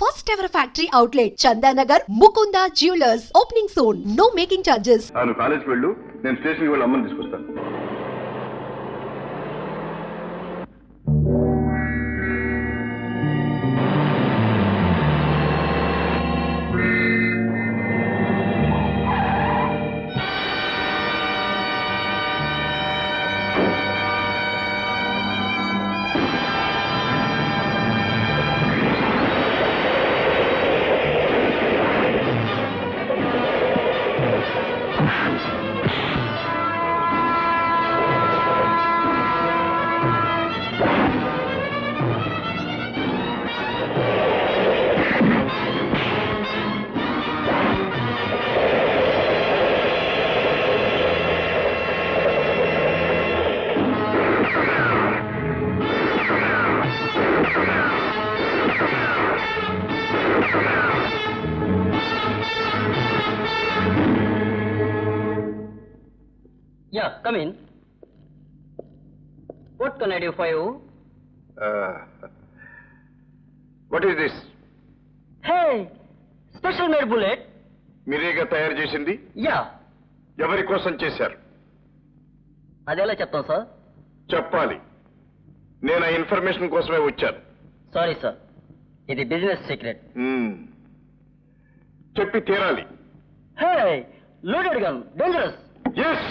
first ever factory outlet, Chandanagar, Mukunda Jewelers, opening soon. No making charges. Anu college vellu, nenu station ki velli ammani తీసుకొస్తాను. Yeah, come in. What can I do for you? What is this? Hey, special made bullet. మీరేగా తయారు చేసింది? Yeah. ఎవరి కోసం చేశారు? అదేలా చెప్తాం sir? చెప్పాలి. నేను ఆ ఇన్ఫర్మేషన్ కోసమే వచ్చాను. సారీ సార్, ఇది బిజినెస్ సీక్రెట్. చెప్పి తీరాలి. Hey, loaded gun, dangerous. Yes,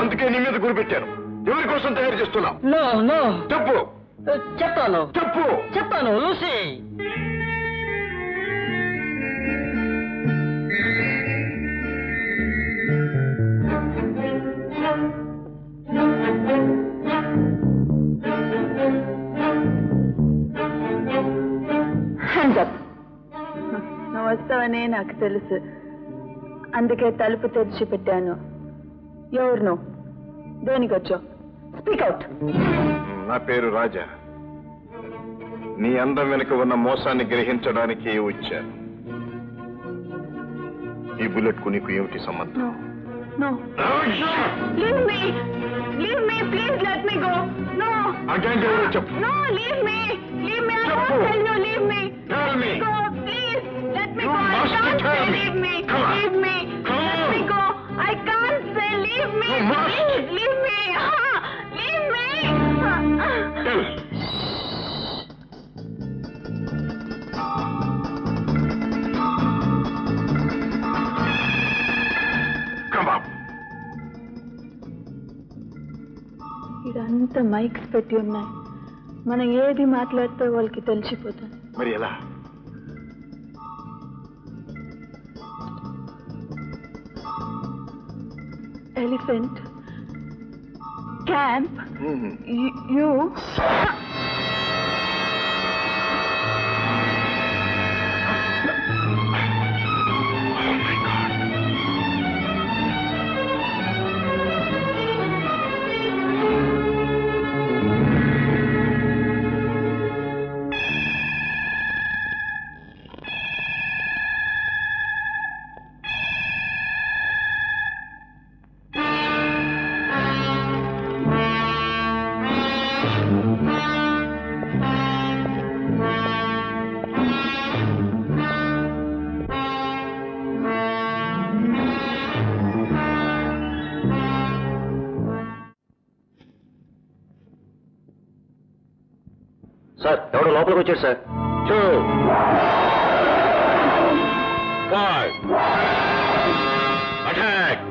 అందుకే నీ మీద గురిపెట్టాను. ఎవరి కోసం తయారు చేస్తున్నావు? No no. చెప్పు. చెప్తాను. చెప్పు. చెప్తాను, లూసీ. నువ్వు వస్తావనే నాకు తెలుసు, అందుకే తలుపు తెరిచి పెట్టాను. ఎవరు నువ్వు? దేనికి వచ్చావు? Speak out. నా పేరు రాజా. నీ అందం వెనుక ఉన్న మోసాన్ని గ్రహించడానికి వచ్చాను. ఈ బుల్లెట్ కు నీకు ఏమిటి సంబంధం? No. Leave me. Leave me. Please let me go. No. Again, చెప్పు. No, leave me. Leave me. I won't tell you. Leave me. Tell me. Go, please. Let me You go. I must can't tell say me. leave me. Come on. Leave me. Come Let on. me go. I can't say leave me. You must. Please, leave me. Leave me. Tell. Come up. ఇదంతా mics పెట్టి ఉన్నాయి. మనం ఏది మాట్లాడితే వాళ్ళకి తెలిసిపోతుంది. మరి ఎలా? Elephant camp you. సార్, ఎవడో లోపలికి వచ్చాడు సార్. 2 5 అటాక్.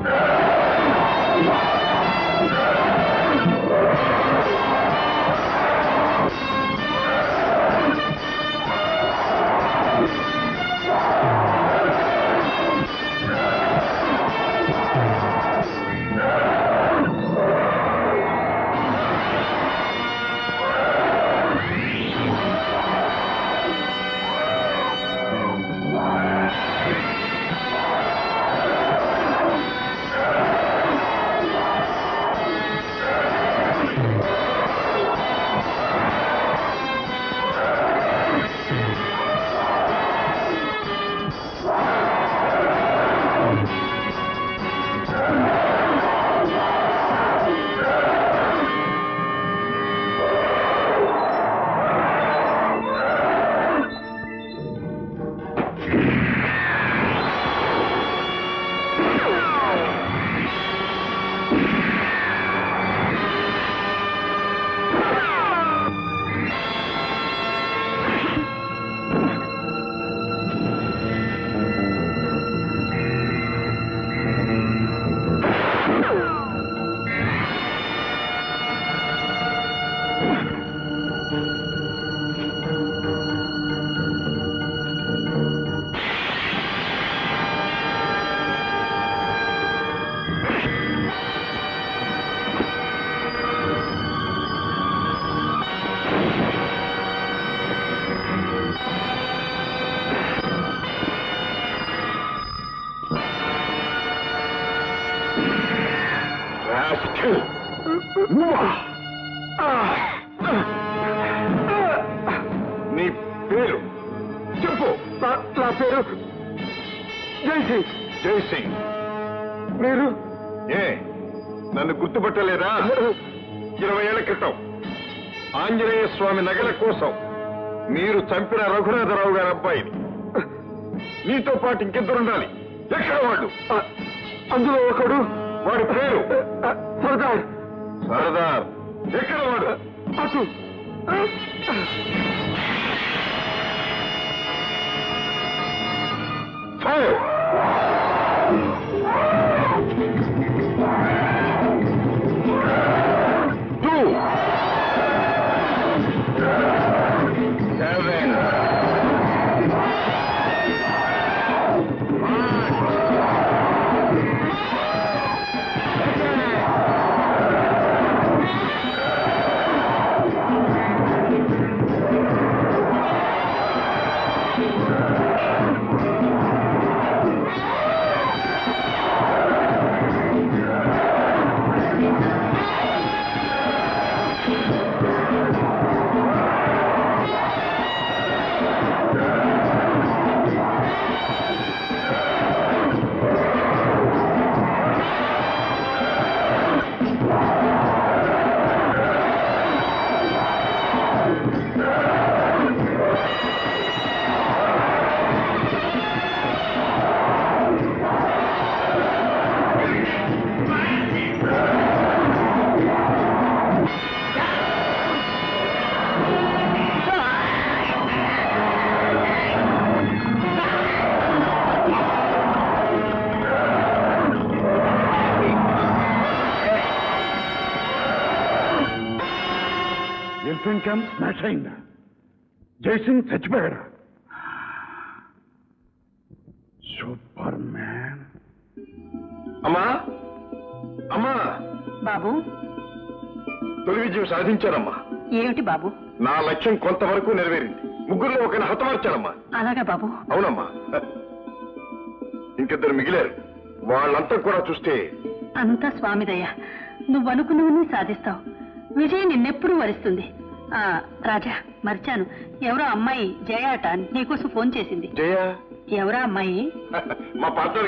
నీ పేరు చెప్పు. నా పేరు జైసింగ్. జైసింగ్. మీరు ఏ నన్ను గుర్తుపట్టలేదా? 20 ఏళ్ల క్రితం ఆంజనేయ స్వామి నగల కోసం మీరు చంపిన రఘునాథరావు గారి అబ్బాయిని. నీతో పాటు ఇంకెద్దరుండాలి. ఎక్కడ వాళ్ళు? అందులో ఒకడు. వాడి పేరు సర్దార్. సర్దార్. ఎక్కడ వాడు? అటు. ఫైర్. ఎలిఫెంట్ క్యాంప్ స్మాష్ అయిందా? జైసింగ్ చచ్చిపోయాడా? Superman. అమ్మా అమ్మా, బాబు తొలి విజయం సాధించానమ్మా. ఏమిటి బాబు? నా లక్ష్యం కొంతవరకు నెరవేరింది. ముగ్గురులో ఒకరిని హతమార్చానమ్మా. అలాగా బాబు? అవునమ్మా. ఇంకిద్దరు మిగిలారు. వాళ్ళంతా కూడా చూస్తే అంతా స్వామిదయ్య. నువ్వు అనుకున్నవన్నీ సాధిస్తావు. విజయ్ నిన్నెప్పుడు వరిస్తుంది. రాజా, మర్చాను. ఎవరో అమ్మాయి జయ అట నీకోసం ఫోన్ చేసింది. జయ ఎవరా అమ్మాయి? మా పాత్ర